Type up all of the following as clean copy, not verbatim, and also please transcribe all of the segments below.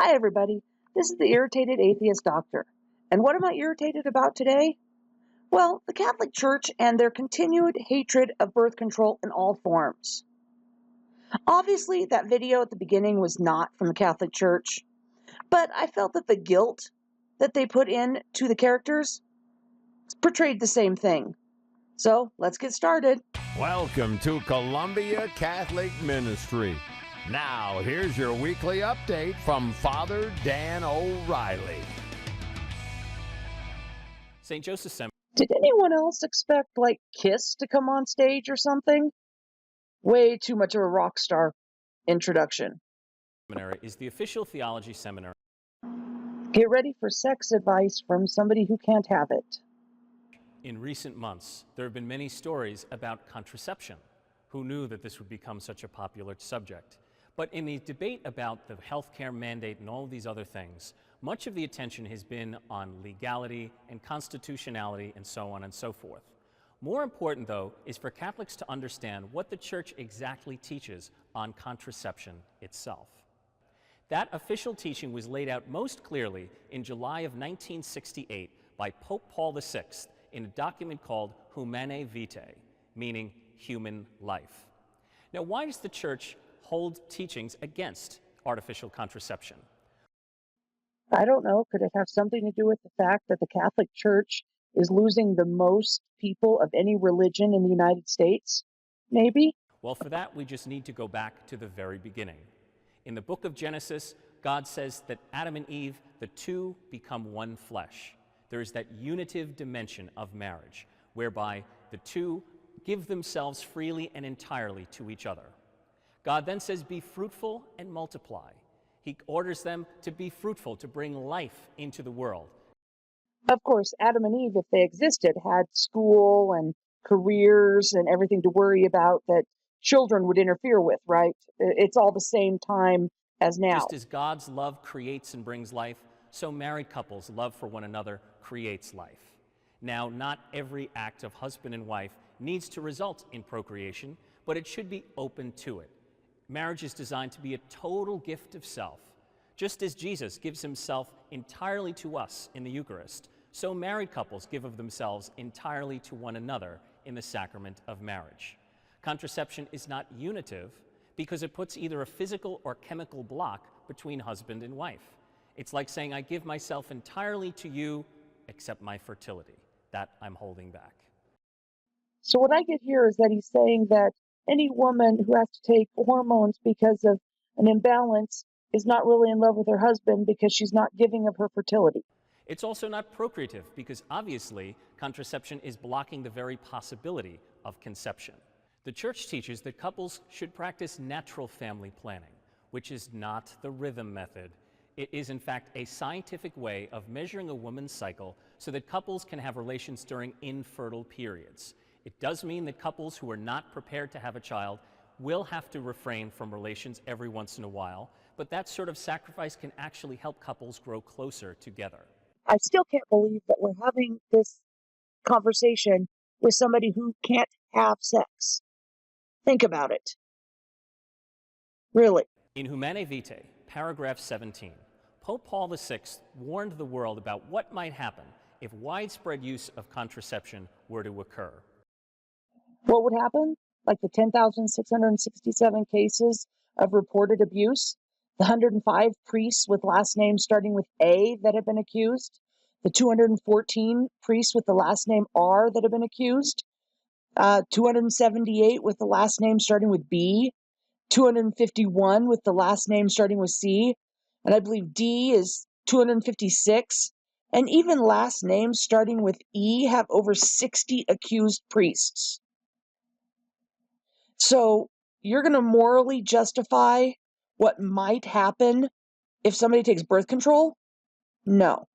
Hi, everybody. This is the Irritated Atheist Doctor. And what am I irritated about today? Well, the Catholic Church and their continued hatred of birth control in all forms. Obviously, that video at the beginning was not from the Catholic Church, but I felt that the guilt that they put in to the characters portrayed the same thing. So, let's get started. Welcome to Columbia Catholic Ministry. Now, here's your weekly update from Father Dan O'Reilly. St. Joseph's Seminary. Did anyone else expect, Kiss to come on stage or something? Way too much of a rock star introduction. Seminary is the official theology seminary. Get ready for sex advice from somebody who can't have it. In recent months, there have been many stories about contraception. Who knew that this would become such a popular subject? But in the debate about the healthcare mandate and all of these other things, much of the attention has been on legality and constitutionality and so on and so forth. More important, though, is for Catholics to understand what the Church exactly teaches on contraception itself. That official teaching was laid out most clearly in July of 1968 by Pope Paul VI in a document called Humanae Vitae, meaning human life. Now, why does the Church hold teachings against artificial contraception? I don't know. Could it have something to do with the fact that the Catholic Church is losing the most people of any religion in the United States? Maybe? Well, for that, we just need to go back to the very beginning. In the book of Genesis, God says that Adam and Eve, the two, become one flesh. There is that unitive dimension of marriage, whereby the two give themselves freely and entirely to each other. God then says, be fruitful and multiply. He orders them to be fruitful, to bring life into the world. Of course, Adam and Eve, if they existed, had school and careers and everything to worry about that children would interfere with, right? It's all the same time as now. Just as God's love creates and brings life, so married couples' love for one another creates life. Now, not every act of husband and wife needs to result in procreation, but it should be open to it. Marriage is designed to be a total gift of self. Just as Jesus gives himself entirely to us in the Eucharist, so married couples give of themselves entirely to one another in the sacrament of marriage. Contraception is not unitive because it puts either a physical or chemical block between husband and wife. It's like saying, I give myself entirely to you, except my fertility. That I'm holding back. So what I get here is that he's saying that any woman who has to take hormones because of an imbalance is not really in love with her husband because she's not giving of her fertility. It's also not procreative because obviously contraception is blocking the very possibility of conception. The Church teaches that couples should practice natural family planning, which is not the rhythm method. It is in fact a scientific way of measuring a woman's cycle so that couples can have relations during infertile periods. It does mean that couples who are not prepared to have a child will have to refrain from relations every once in a while, but that sort of sacrifice can actually help couples grow closer together. I still can't believe that we're having this conversation with somebody who can't have sex. Think about it. Really. In Humanae Vitae, paragraph 17, Pope Paul VI warned the world about what might happen if widespread use of contraception were to occur. What would happen? Like the 10,667 cases of reported abuse, the 105 priests with last names starting with A that have been accused, the 214 priests with the last name R that have been accused, 278 with the last name starting with B, 251 with the last name starting with C, and I believe D is 256, and even last names starting with E have over 60 accused priests. So you're going to morally justify what might happen if somebody takes birth control? No.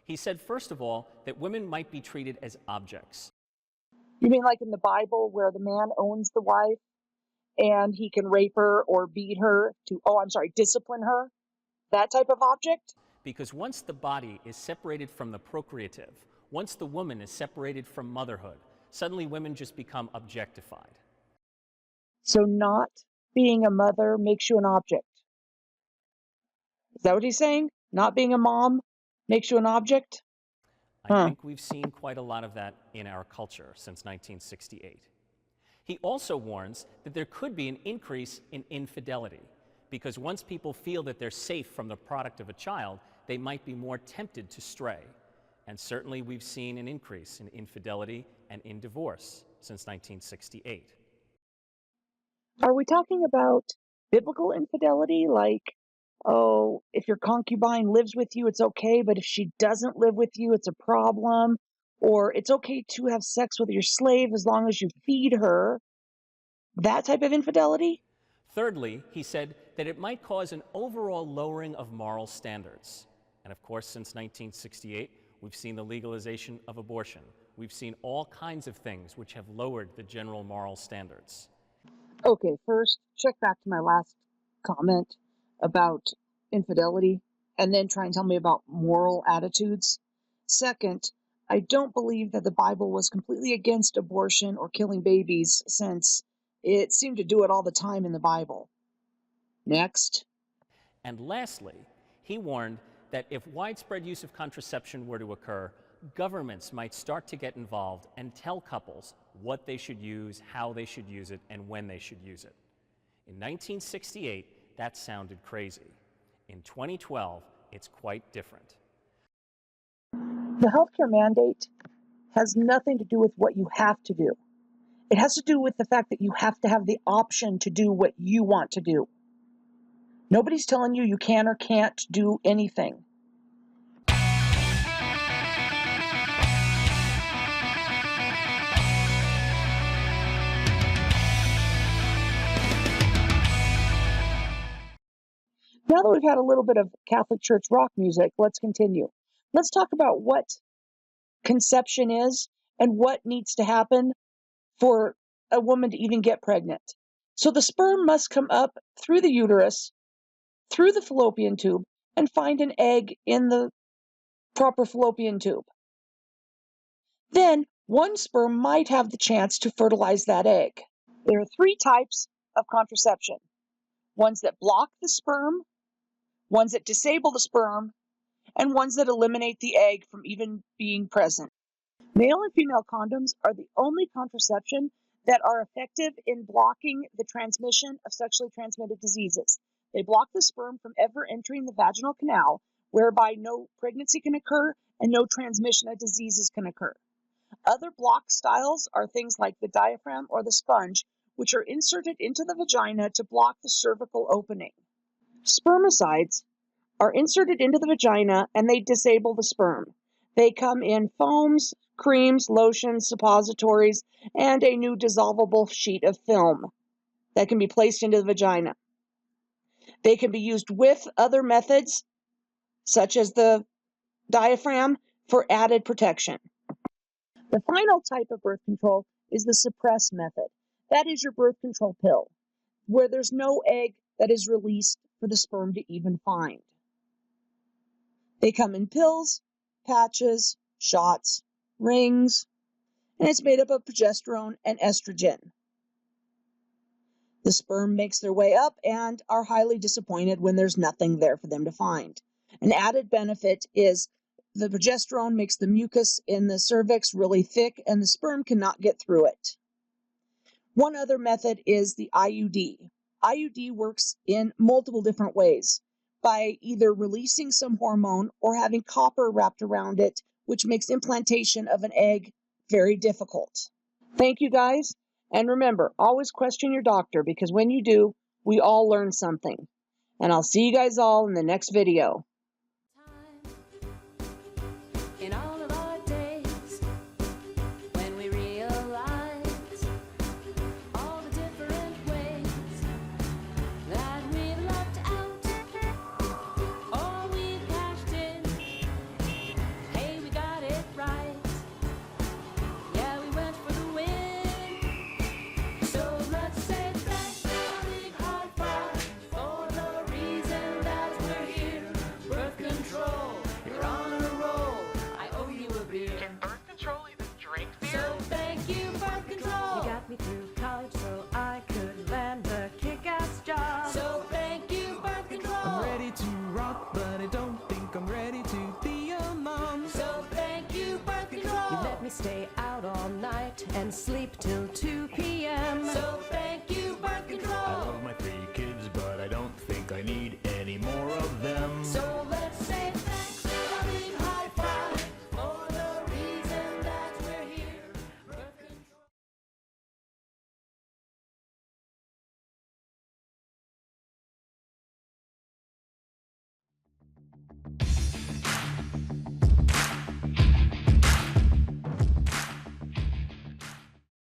He said, first of all, that women might be treated as objects. You mean like in the Bible where the man owns the wife and he can rape her or beat her discipline her? That type of object? Because once the body is separated from the procreative, once the woman is separated from motherhood, suddenly women just become objectified. So not being a mother makes you an object. Is that what he's saying? Not being a mom makes you an object? I think we've seen quite a lot of that in our culture since 1968. He also warns that there could be an increase in infidelity, because once people feel that they're safe from the product of a child, they might be more tempted to stray. And certainly we've seen an increase in infidelity and in divorce since 1968. Are we talking about biblical infidelity? Like, oh, if your concubine lives with you, it's okay, but if she doesn't live with you, it's a problem. Or it's okay to have sex with your slave as long as you feed her. That type of infidelity? Thirdly, he said that it might cause an overall lowering of moral standards. And of course, since 1968, we've seen the legalization of abortion. We've seen all kinds of things which have lowered the general moral standards. Okay, first, check back to my last comment about infidelity, and then try and tell me about moral attitudes. Second, I don't believe that the Bible was completely against abortion or killing babies, since it seemed to do it all the time in the Bible. Next. And lastly, he warned that if widespread use of contraception were to occur, governments might start to get involved and tell couples what they should use, how they should use it, and when they should use it. In 1968, that sounded crazy. In 2012, it's quite different. The healthcare mandate has nothing to do with what you have to do. It has to do with the fact that you have to have the option to do what you want to do. Nobody's telling you you can or can't do anything. Now that we've had a little bit of Catholic Church rock music, let's continue. Let's talk about what conception is and what needs to happen for a woman to even get pregnant. So the sperm must come up through the uterus, through the fallopian tube, and find an egg in the proper fallopian tube. Then one sperm might have the chance to fertilize that egg. There are 3 types of contraception: ones that block the sperm, ones that disable the sperm, and ones that eliminate the egg from even being present. Male and female condoms are the only contraception that are effective in blocking the transmission of sexually transmitted diseases. They block the sperm from ever entering the vaginal canal, whereby no pregnancy can occur and no transmission of diseases can occur. Other block styles are things like the diaphragm or the sponge, which are inserted into the vagina to block the cervical opening. Spermicides are inserted into the vagina and they disable the sperm. They come in foams, creams, lotions, suppositories, and a new dissolvable sheet of film that can be placed into the vagina. They can be used with other methods, such as the diaphragm, for added protection. The final type of birth control is the suppress method. That is your birth control pill, where there's no egg that is released for the sperm to even find. They come in pills, patches, shots, rings, and it's made up of progesterone and estrogen. The sperm makes their way up and are highly disappointed when there's nothing there for them to find. An added benefit is the progesterone makes the mucus in the cervix really thick and the sperm cannot get through it. One other method is the IUD. IUD works in multiple different ways, by either releasing some hormone or having copper wrapped around it, which makes implantation of an egg very difficult. Thank you, guys. And remember, always question your doctor, because when you do, we all learn something. And I'll see you guys all in the next video. In all of our days, when we realize all the different ways that we lucked out, or we cashed in, hey, we got it right. Yeah, we went for the win. So let's say thanks, a big high five for the reason that we're here. Birth control, you're on a roll. I owe you a beer. Can birth control even drink beer? So thank you, birth control. You got me through college so I could land a kick-ass job. So thank you, birth control. I'm ready to rock the and sleep till 2 p.m. So thank you, birth control. I love my free